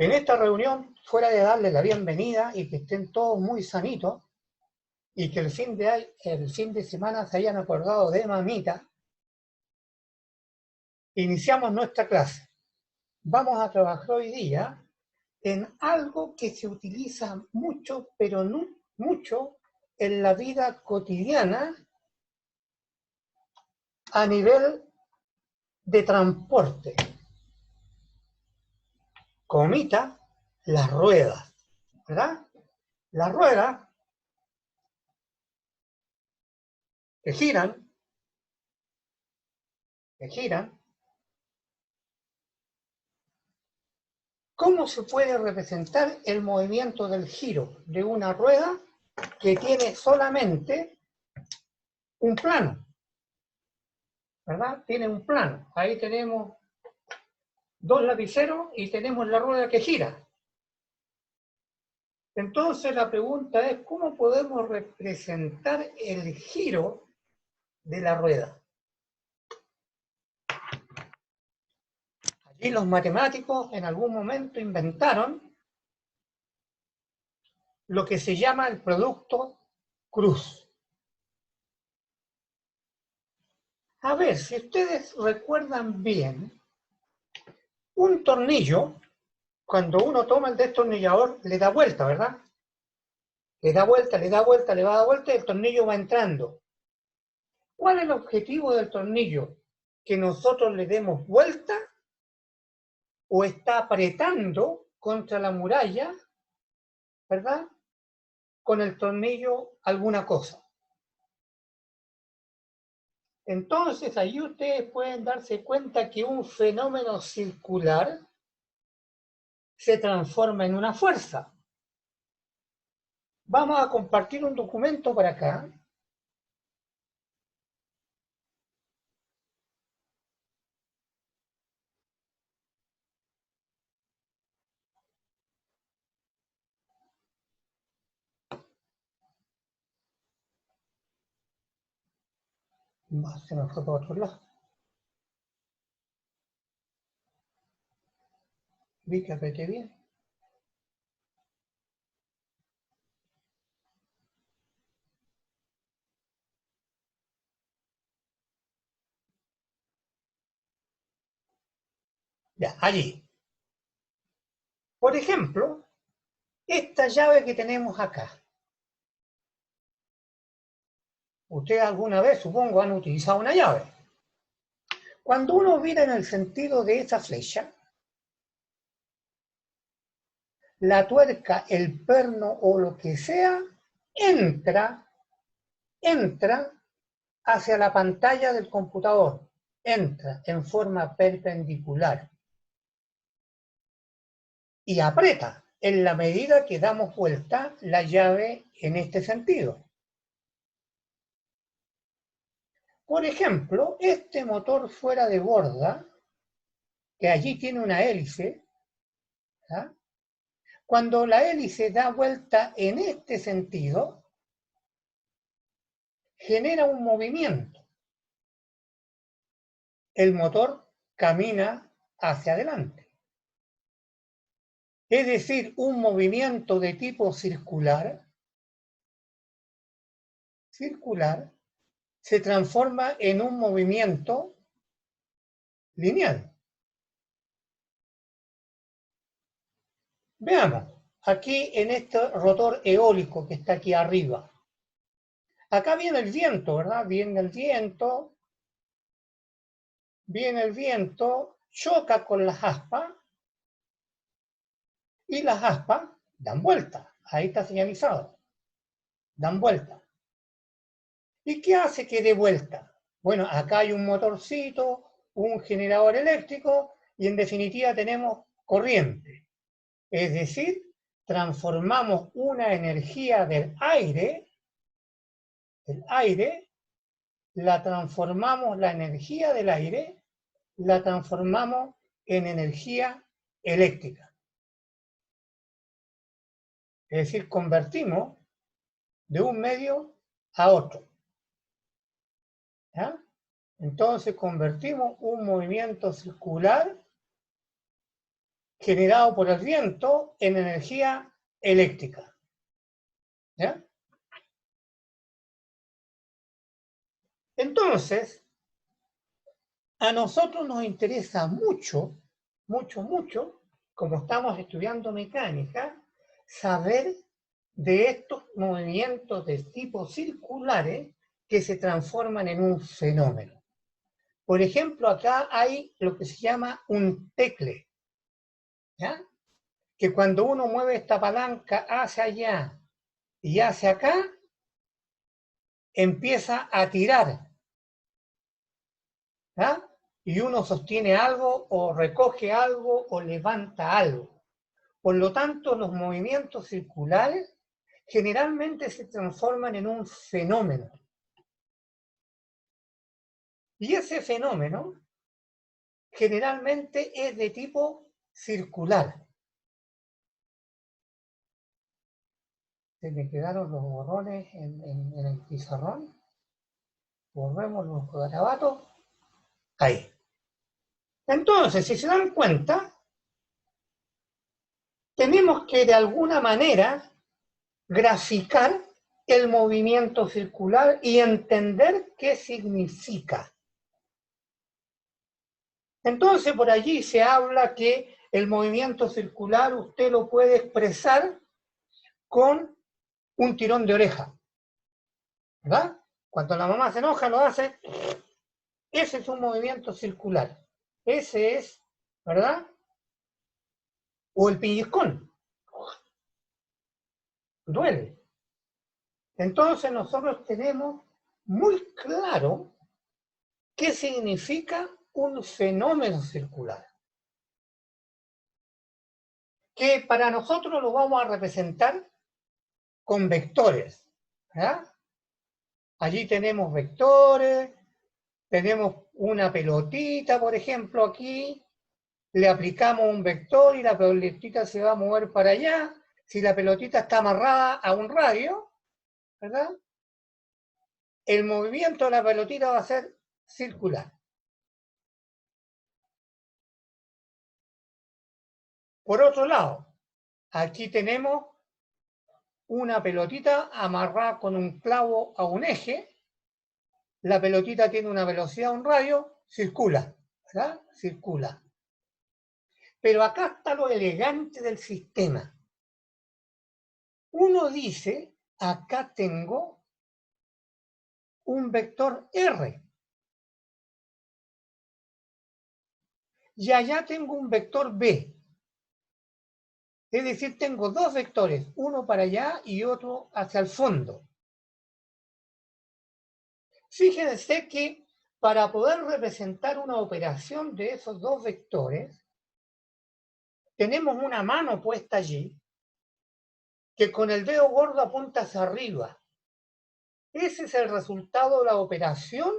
En esta reunión, fuera de darles la bienvenida y que estén todos muy sanitos y que el fin de semana se hayan acordado de mamita, iniciamos nuestra clase. Vamos a trabajar hoy día en algo que se utiliza mucho, pero no mucho, en la vida cotidiana a nivel de transporte. Comita, las ruedas, ¿verdad? Las ruedas que giran, ¿Cómo se puede representar el movimiento del giro de una rueda que tiene solamente un plano? ¿Verdad? Tiene un plano. Ahí tenemos dos lapiceros y tenemos la rueda que gira. Entonces la pregunta es, ¿cómo podemos representar el giro de la rueda? Allí los matemáticos en algún momento inventaron lo que se llama el producto cruz. A ver, si ustedes recuerdan bien, un tornillo, cuando uno toma el destornillador, le da vuelta, ¿verdad? Le da vuelta, le da vuelta, le va a dar vuelta y el tornillo va entrando. ¿Cuál es el objetivo del tornillo? ¿Que nosotros le demos vuelta o está apretando contra la muralla, ¿verdad? Con el tornillo alguna cosa. Entonces, ahí ustedes pueden darse cuenta que un fenómeno circular se transforma en una fuerza. Vamos a compartir un documento por acá. Se me fue para otro lado. Vi que apreté bien. Ya, allí. Por ejemplo, esta llave que tenemos acá. Ustedes alguna vez, supongo, han utilizado una llave. Cuando uno mira en el sentido de esa flecha, la tuerca, el perno o lo que sea, entra hacia la pantalla del computador, entra en forma perpendicular y aprieta en la medida que damos vuelta la llave en este sentido. Por ejemplo, este motor fuera de borda, que allí tiene una hélice, ¿ah? Cuando la hélice da vuelta en este sentido, genera un movimiento. El motor camina hacia adelante. Es decir, un movimiento de tipo circular se transforma en un movimiento lineal. Veamos, aquí en este rotor eólico que está aquí arriba. Acá viene el viento, ¿verdad? Viene el viento, choca con las aspas y las aspas dan vuelta. Ahí está señalizado. Dan vuelta. ¿Y qué hace que dé vuelta? Bueno, acá hay un motorcito, un generador eléctrico y en definitiva tenemos corriente. Es decir, transformamos una energía del aire, la energía del aire, la transformamos en energía eléctrica. Es decir, convertimos de un medio a otro. ¿Ya? Entonces convertimos un movimiento circular generado por el viento en energía eléctrica. ¿Ya? Entonces, a nosotros nos interesa mucho, como estamos estudiando mecánica, saber de estos movimientos de tipo circulares que se transforman en un fenómeno. Por ejemplo, acá hay lo que se llama un tecle, ¿ya? Que cuando uno mueve esta palanca hacia allá y hacia acá, empieza a tirar, ¿ya? Y uno sostiene algo o recoge algo o levanta algo. Por lo tanto, los movimientos circulares generalmente se transforman en un fenómeno. Y ese fenómeno generalmente es de tipo circular. Se me quedaron los borrones en el pizarrón. Volvemos los garabatos. Ahí. Entonces, si se dan cuenta, tenemos que de alguna manera graficar el movimiento circular y entender qué significa. Entonces, por allí se habla que el movimiento circular usted lo puede expresar con un tirón de oreja, ¿verdad? Cuando la mamá se enoja lo hace, ese es un movimiento circular. Ese es, ¿verdad? O el pellizcón. Duele. Entonces nosotros tenemos muy claro qué significa un fenómeno circular. Que para nosotros lo vamos a representar con vectores, ¿verdad? Allí tenemos vectores, tenemos una pelotita, por ejemplo, aquí, le aplicamos un vector y la pelotita se va a mover para allá. Si la pelotita está amarrada a un radio, ¿verdad? El movimiento de la pelotita va a ser circular. Por otro lado, aquí tenemos una pelotita amarrada con un clavo a un eje. La pelotita tiene una velocidad, un radio, circula, ¿verdad? Circula. Pero acá está lo elegante del sistema. Uno dice, acá tengo un vector R. Y allá tengo un vector B. Es decir, tengo dos vectores, uno para allá y otro hacia el fondo. Fíjense que para poder representar una operación de esos dos vectores, tenemos una mano puesta allí que con el dedo gordo apunta hacia arriba. Ese es el resultado de la operación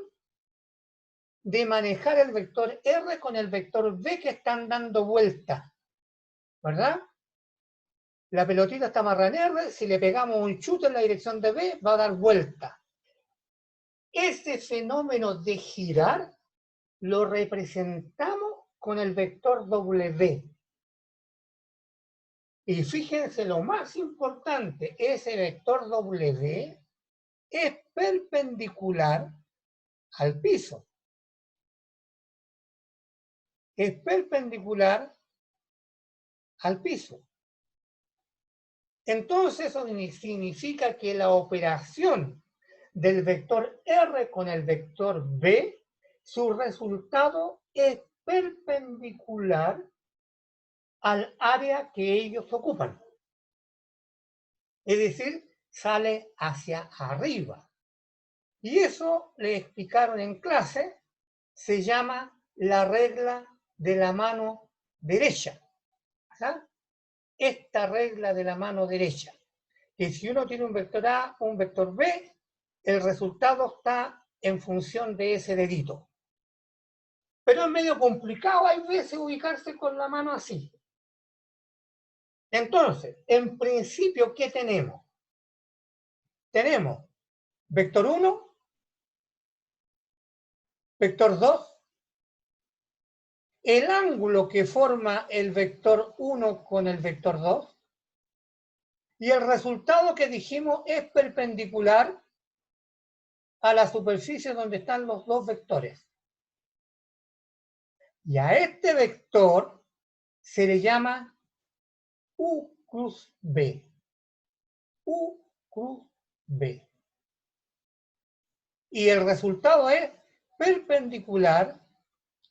de manejar el vector R con el vector B que están dando vuelta, ¿verdad? La pelotita está amarrada en R, si le pegamos un chute en la dirección de B, va a dar vuelta. Ese fenómeno de girar lo representamos con el vector W. Y fíjense lo más importante, ese vector W es perpendicular al piso. Es perpendicular al piso. Entonces eso significa que la operación del vector R con el vector B, su resultado es perpendicular al área que ellos ocupan. Es decir, sale hacia arriba. Y eso le explicaron en clase, se llama la regla de la mano derecha. ¿Ah? Esta regla de la mano derecha, que si uno tiene un vector A o un vector B, el resultado está en función de ese dedito. Pero es medio complicado, hay veces, ubicarse con la mano así. Entonces, en principio, ¿qué tenemos? Tenemos vector 1, vector 2, el ángulo que forma el vector 1 con el vector 2, y el resultado que dijimos es perpendicular a la superficie donde están los dos vectores. Y a este vector se le llama U cruz B. U cruz B. Y el resultado es perpendicular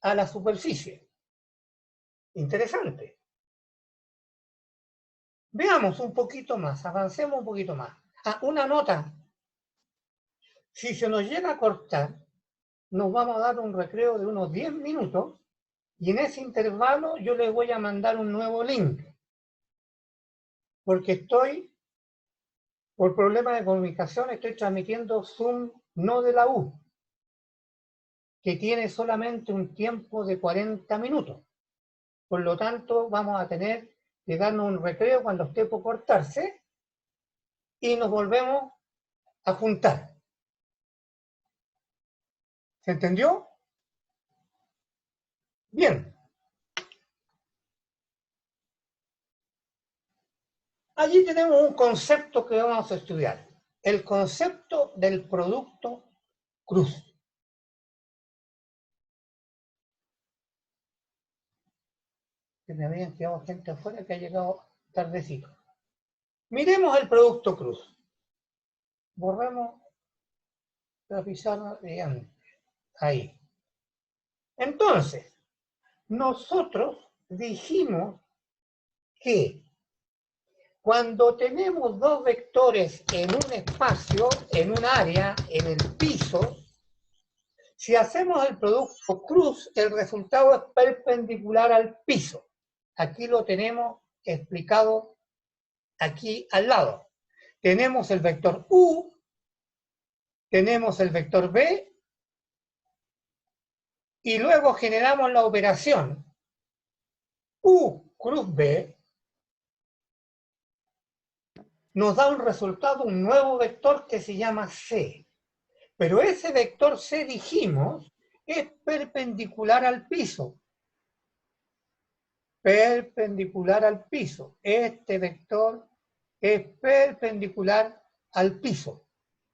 a la superficie. Interesante. Veamos un poquito más, avancemos un poquito más. Una nota. Si se nos llega a cortar, nos vamos a dar un recreo de unos 10 minutos y en ese intervalo yo les voy a mandar un nuevo link. Porque por problemas de comunicación, estoy transmitiendo Zoom no de la U, que tiene solamente un tiempo de 40 minutos. Por lo tanto, vamos a tener que darnos un recreo cuando esté por cortarse y nos volvemos a juntar. ¿Se entendió? Bien. Allí tenemos un concepto que vamos a estudiar. El concepto del producto cruz. Que me habían quedado gente afuera que ha llegado tardecito. Miremos el producto cruz. Borremos la pizarra de antes. Ahí. Entonces, nosotros dijimos que cuando tenemos dos vectores en un espacio, en un área, en el piso, si hacemos el producto cruz, el resultado es perpendicular al piso. Aquí lo tenemos explicado aquí al lado. Tenemos el vector U, tenemos el vector B, y luego generamos la operación U cruz B, nos da un resultado, un nuevo vector que se llama C. Pero ese vector C, dijimos, es perpendicular al piso. Perpendicular al piso. Este vector es perpendicular al piso.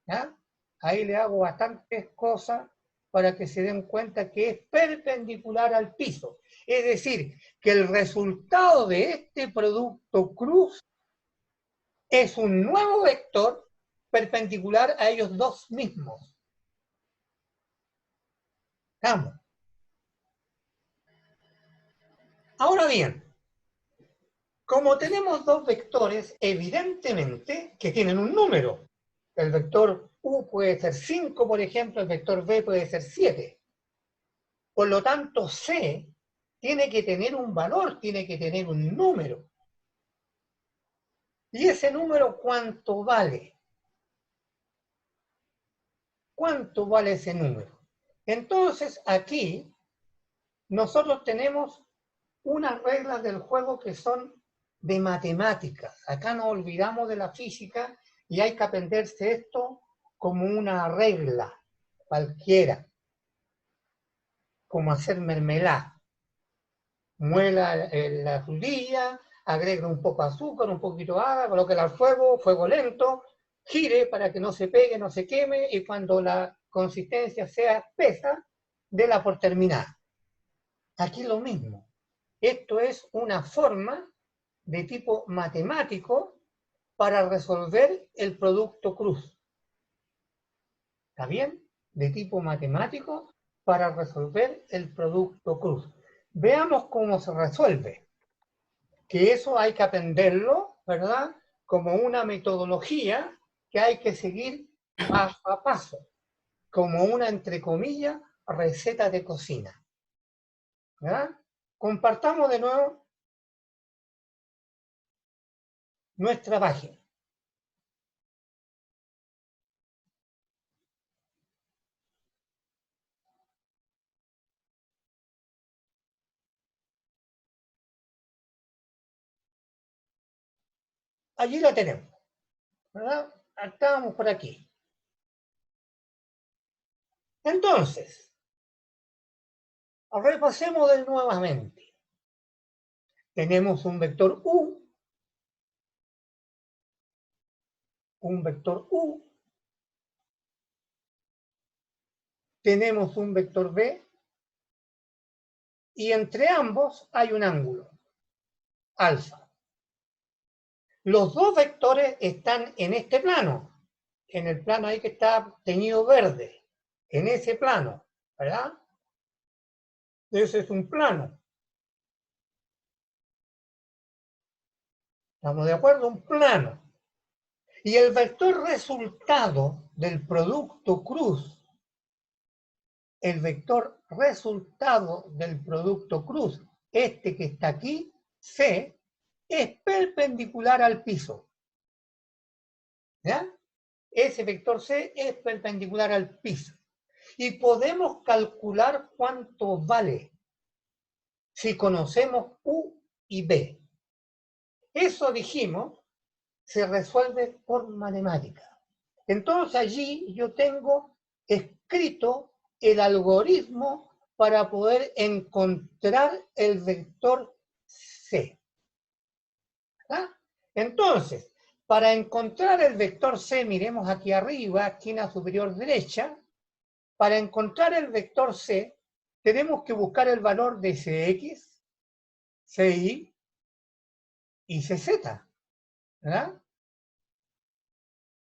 ¿Ya? Ahí le hago bastantes cosas para que se den cuenta que es perpendicular al piso. Es decir, que el resultado de este producto cruz es un nuevo vector perpendicular a ellos dos mismos. Vamos. Ahora bien, como tenemos dos vectores, evidentemente que tienen un número. El vector U puede ser 5, por ejemplo, el vector B puede ser 7. Por lo tanto, C tiene que tener un valor, tiene que tener un número. ¿Y ese número cuánto vale? ¿Cuánto vale ese número? Entonces, aquí nosotros tenemos unas reglas del juego que son de matemáticas. Acá nos olvidamos de la física y hay que aprenderse esto como una regla cualquiera, como hacer mermelada. Muela la frutilla, agrega un poco de azúcar, un poquito de agua, colóquela al fuego, fuego lento, gire para que no se pegue, no se queme, y cuando la consistencia sea espesa, déla por terminada. Aquí lo mismo. Esto es una forma de tipo matemático para resolver el producto cruz. ¿Está bien? De tipo matemático para resolver el producto cruz. Veamos cómo se resuelve. Que eso hay que aprenderlo, ¿verdad? Como una metodología que hay que seguir paso a paso. Como una, entre comillas, receta de cocina. ¿Verdad? Compartamos de nuevo nuestra página. Allí la tenemos, ¿verdad? Estábamos por aquí. Entonces, Repasemos de nuevamente. Tenemos un vector U, tenemos un vector B, y entre ambos hay un ángulo, alfa. Los dos vectores están en este plano, en el plano ahí que está teñido verde, en ese plano, ¿verdad? Ese es un plano. ¿Estamos de acuerdo? Un plano. Y el vector resultado del producto cruz, el vector resultado del producto cruz, este que está aquí, C, es perpendicular al piso. ¿Ya? Ese vector C es perpendicular al piso. Y podemos calcular cuánto vale si conocemos U y B. Eso dijimos, se resuelve por matemática. Entonces allí yo tengo escrito el algoritmo para poder encontrar el vector C. ¿Ah? Entonces, para encontrar el vector C, miremos aquí arriba, esquina superior derecha, para encontrar el vector C, tenemos que buscar el valor de Cx, Cy y Cz, ¿verdad?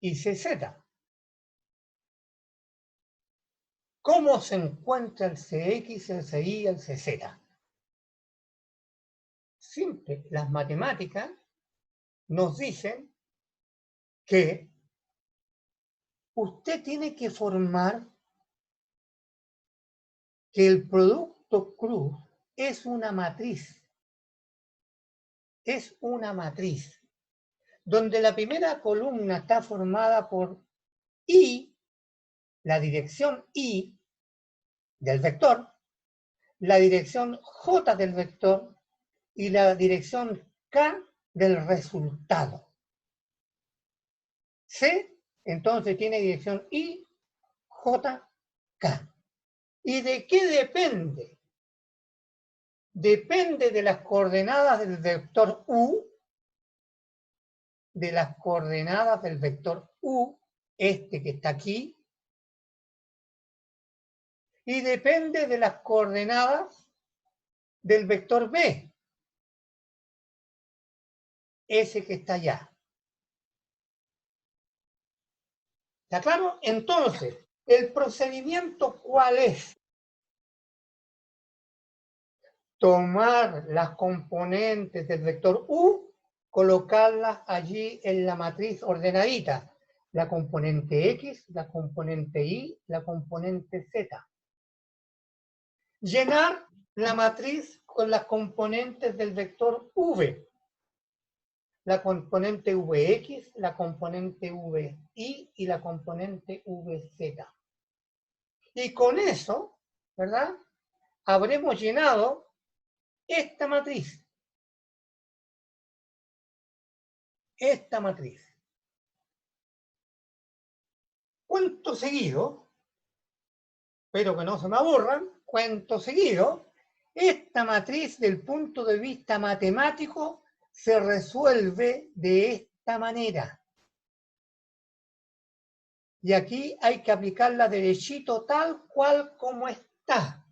Y Cz. ¿Cómo se encuentra el Cx, el Cy y el Cz? Simple, las matemáticas nos dicen que usted tiene que formar que el producto cruz es una matriz. Es una matriz, donde la primera columna está formada por I, la dirección I del vector, la dirección J del vector y la dirección K del resultado. C, entonces, tiene dirección I, J, K. ¿Y de qué depende? Depende de las coordenadas del vector U, de las coordenadas del vector U, este que está aquí, y depende de las coordenadas del vector B, ese que está allá. ¿Está claro? Entonces, ¿el procedimiento cuál es? Tomar las componentes del vector U, colocarlas allí en la matriz ordenadita. La componente X, la componente Y, la componente Z. Llenar la matriz con las componentes del vector V. La componente Vx, la componente Vi y la componente Vz. Y con eso, ¿verdad? Habremos llenado esta matriz. Esta matriz. Cuento seguido, espero que no se me aburran, cuento seguido, esta matriz del punto de vista matemático se resuelve de esta manera. Y aquí hay que aplicarla derechito tal cual como está.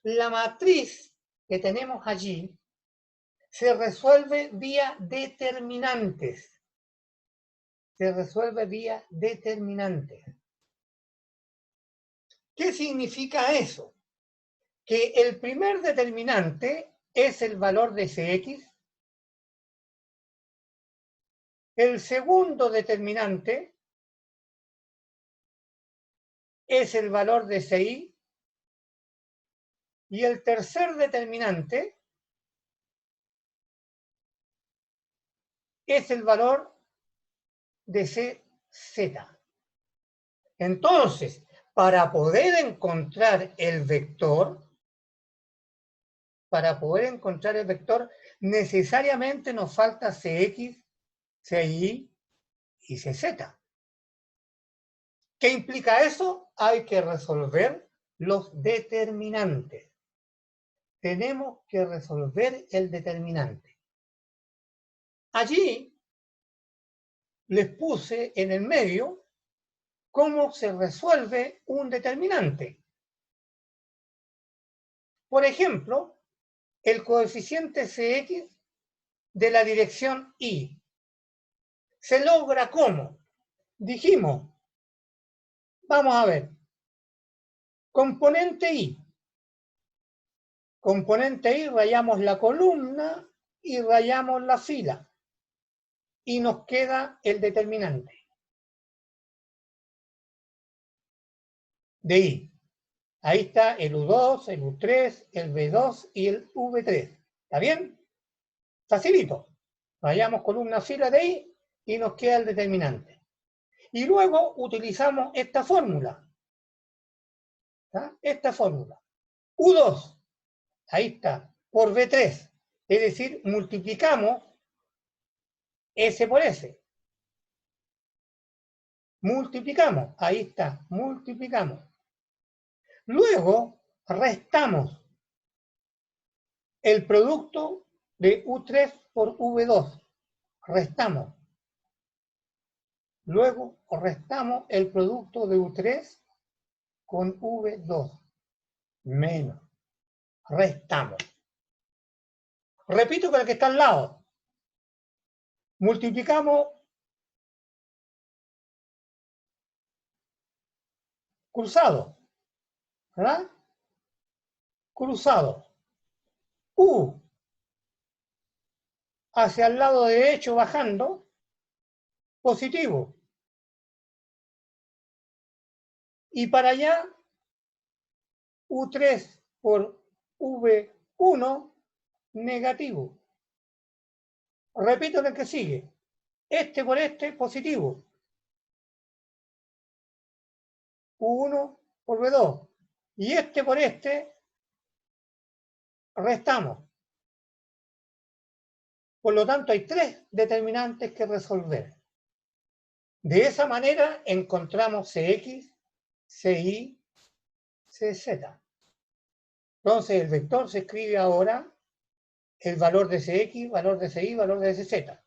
La matriz que tenemos allí se resuelve vía determinantes. Se resuelve vía determinantes. ¿Qué significa eso? Que el primer determinante es el valor de Cx, el segundo determinante es el valor de Cy y el tercer determinante es el valor de Cz. Entonces, para poder encontrar el vector, necesariamente nos falta Cx, Cy y Cz. ¿Qué implica eso? Hay que resolver los determinantes. Tenemos que resolver el determinante. Allí les puse en el medio cómo se resuelve un determinante. Por ejemplo, el coeficiente Cx de la dirección Y. ¿Se logra cómo? Dijimos, vamos a ver, componente Y. Componente Y, rayamos la columna y rayamos la fila. Y nos queda el determinante de Y. Ahí está el U2, el U3, el V2 y el V3. ¿Está bien? Facilito. Rayamos columna, fila de I y nos queda el determinante. Y luego utilizamos esta fórmula. ¿Está? Esta fórmula. U2, ahí está, por V3. Es decir, multiplicamos S por S. Multiplicamos, ahí está, multiplicamos. Luego restamos el producto de U3 por V2. Restamos. Luego restamos el producto de U3 con V2. Menos. Restamos. Repito con el que está al lado. Multiplicamos cruzado. ¿Verdad? Cruzado. U hacia el lado derecho bajando, positivo. Y para allá, U3 por V1, negativo. Repito el que sigue. Este por este, positivo. U1 por V2. Y este por este, restamos. Por lo tanto, hay tres determinantes que resolver. De esa manera encontramos Cx, Cy, Cz. Entonces, el vector se escribe ahora el valor de Cx, valor de Cy, valor de Cz.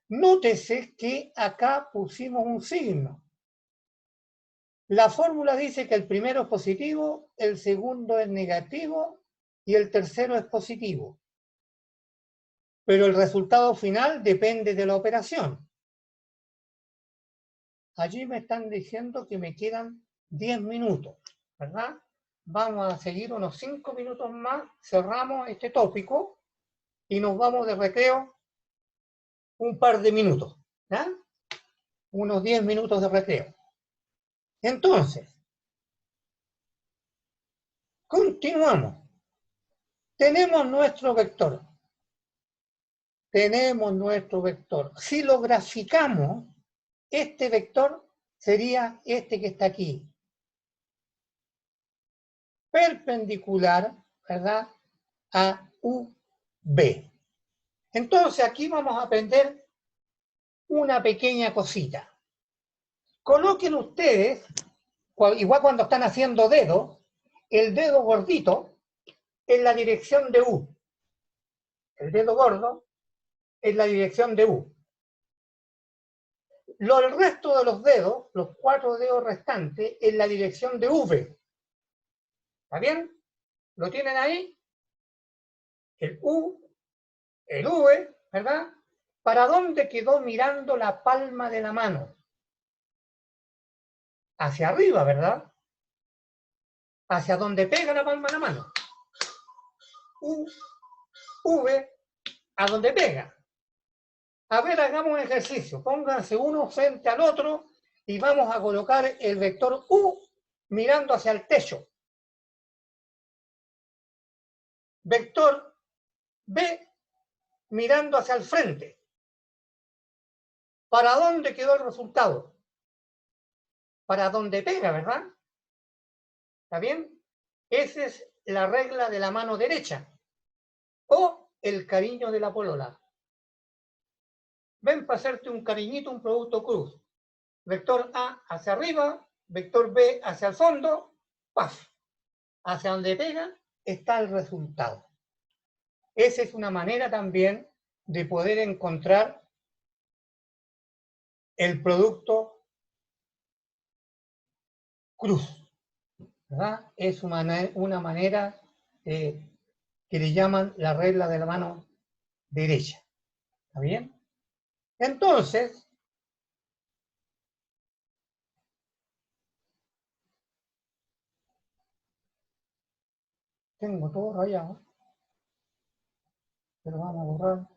Nótese que acá pusimos un signo. La fórmula dice que el primero es positivo, el segundo es negativo y el tercero es positivo. Pero el resultado final depende de la operación. Allí me están diciendo que me quedan 10 minutos, ¿verdad? Vamos a seguir unos 5 minutos más, cerramos este tópico y nos vamos de recreo un par de minutos, ¿ya? Unos 10 minutos de recreo. Entonces, continuamos. Tenemos nuestro vector. Tenemos nuestro vector. Si lo graficamos, este vector sería este que está aquí. Perpendicular, ¿verdad?, a UB. Entonces aquí vamos a aprender una pequeña cosita. Coloquen ustedes, igual cuando están haciendo dedo, el dedo gordito en la dirección de U. El dedo gordo en la dirección de U. El resto de los dedos, los 4 dedos restantes, en la dirección de V. ¿Está bien? ¿Lo tienen ahí? El U, el V, ¿verdad? ¿Para dónde quedó mirando la palma de la mano? Hacia arriba, ¿verdad? Hacia donde pega la palma de la mano. U, V, a donde pega. A ver, hagamos un ejercicio. Pónganse uno frente al otro y vamos a colocar el vector U mirando hacia el techo. Vector B mirando hacia el frente. ¿Para dónde quedó el resultado? Para donde pega, ¿verdad? ¿Está bien? Esa es la regla de la mano derecha. O el cariño de la polola. Ven para hacerte un cariñito, un producto cruz. Vector A hacia arriba, vector B hacia el fondo, ¡paf! Hacia donde pega está el resultado. Esa es una manera también de poder encontrar el producto cruz, ¿verdad? Es una manera que le llaman la regla de la mano derecha. ¿Está bien? Entonces, tengo todo rayado, pero vamos a borrar.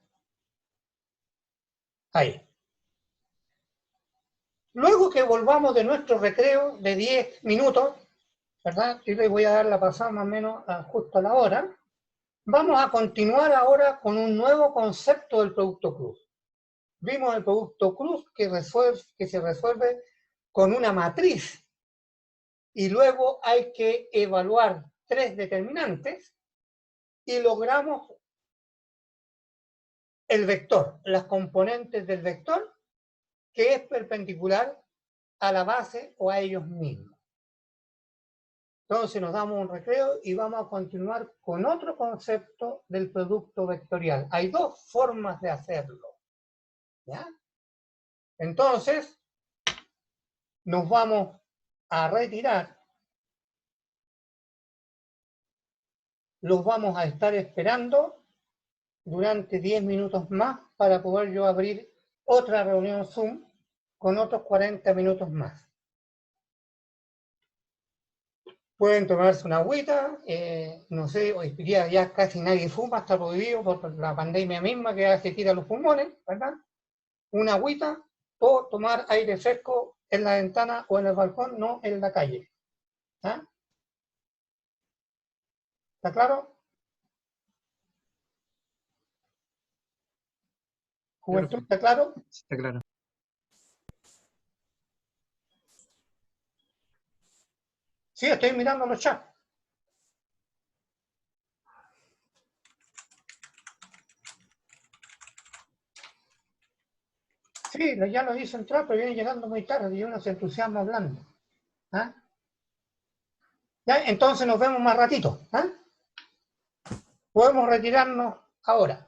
Ahí. Luego que volvamos de nuestro recreo de 10 minutos, ¿verdad? Yo les voy a dar la pasada más o menos justo a la hora. Vamos a continuar ahora con un nuevo concepto del producto cruz. Vimos el producto cruz que se resuelve con una matriz y luego hay que evaluar 3 determinantes y logramos el vector, las componentes del vector que es perpendicular a la base o a ellos mismos. Entonces nos damos un recreo y vamos a continuar con otro concepto del producto vectorial. Hay 2 formas de hacerlo, ¿ya? Entonces, nos vamos a retirar. Los vamos a estar esperando durante 10 minutos más para poder yo abrir otra reunión Zoom con otros 40 minutos más. Pueden tomarse una agüita, no sé, hoy día ya casi nadie fuma, está prohibido por la pandemia misma que hace tira los pulmones, ¿verdad? Una agüita o tomar aire fresco en la ventana o en el balcón, no en la calle. ¿Ah? ¿Está claro? Juventud, ¿está claro? Está claro. Sí, estoy mirando los chats. Sí, ya lo hice entrar, pero viene llegando muy tarde y uno se entusiasma hablando. ¿Ah? ¿Ya? Entonces nos vemos más ratito. ¿Ah? Podemos retirarnos ahora.